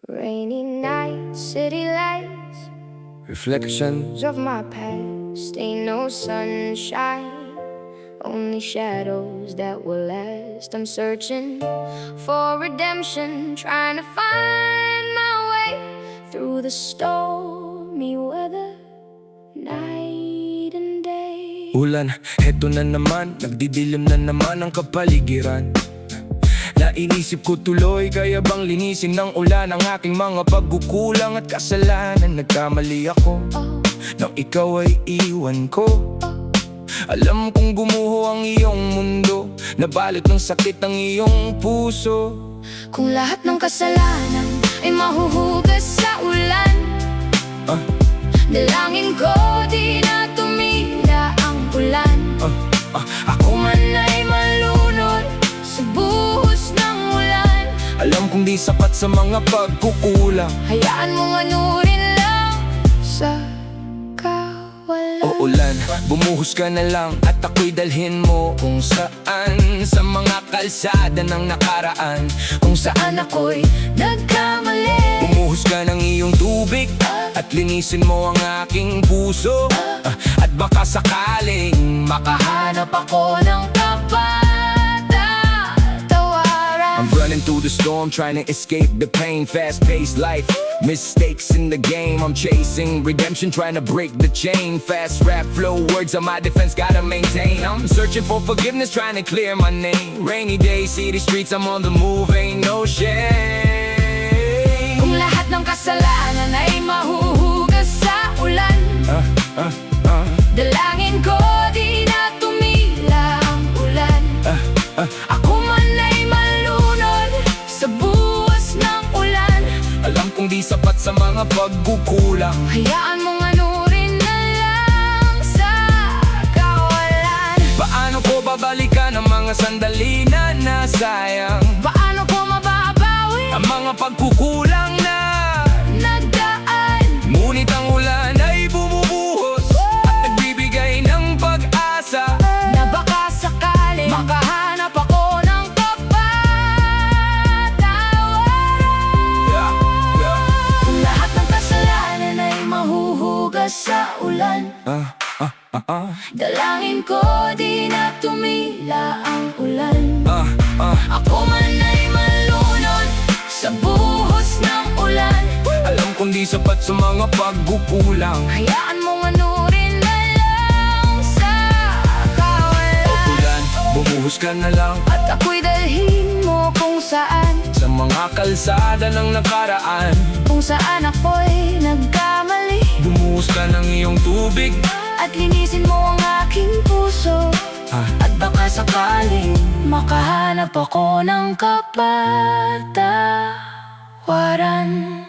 Rainy nights, city lights, Reflections of my past. Ain't no sunshine, only shadows that will last. I'm searching for redemption, trying to find my way through the stormy weather, night and day. Ulan, heto na naman, nagdidilim na naman ang kapaligiran. Nainisip ko tuloy, kaya bang linisin ng ulan ang aking mga pagkukulang at kasalanan. Nagkamali ako nang ikaw ay iwan ko. Alam kong gumuho ang iyong mundo, nabalot ng sakit ang iyong puso. Kung lahat ng kasalanan ay mahuhugas sa ulan, dalangin ko di na tumila ang ulan. Ako man ay malunod sa buhos ng ulan. Alam kong di sapat sa mga pagkukulang. Hayaan mong anurin lang sa kawalan. O ulan, bumuhos ka na lang at ako'y dalhin mo kung saan, sa mga kalsada ng nakaraan, Kung saan ako'y nagkamali. bumuhos ka ng iyong tubig at linisin mo ang aking puso. At baka sakaling Makahanap ako ng kapatawaran. I'm running through the storm, trying to escape the pain. Fast-paced life, mistakes in the game. I'm chasing redemption, trying to break the chain. Fast rap flow, words are my defense, gotta maintain. I'm searching for forgiveness, trying to clear my name. Rainy day, city streets, I'm on the move, ain't no shame. Kung lahat ng kasalanan ay mahuhugas sa ulan, dalangin ko di na tumila ang ulan. Ako man ay malunod sa buwas ng ulan. Alam kong di sapat sa mga pagkukulang. Hayaan mong anurin na lang sa kawalan. Paano ko babalikan ang mga sandali na nasayang? Paano ko mababawi Ang mga pagkukulang na nagdaan? ngunit ang ulan ay bumubuhos at nagbibigay ng pag-asa. Na baka sakaling makahanap ako ng kapatawaran. Kung lahat ng kasalanan ay mahuhugas sa ulan, dalangin ko di na tumila ang ulan. Ako man ay malunod sa buhos ng ulan. Alam kong di sapat sa mga pagkukulang. Hayaan mong anurin na lang sa kawalan. Ulan, bumuhos ka na lang At ako'y dalhin mo kung saan, sa mga kalsada ng nakaraan. kung saan ako'y nagkamali. Bumuhos ka ng iyong tubig At linisin mo ang aking puso. At baka sakaling makahanap ako ng kapatawaran.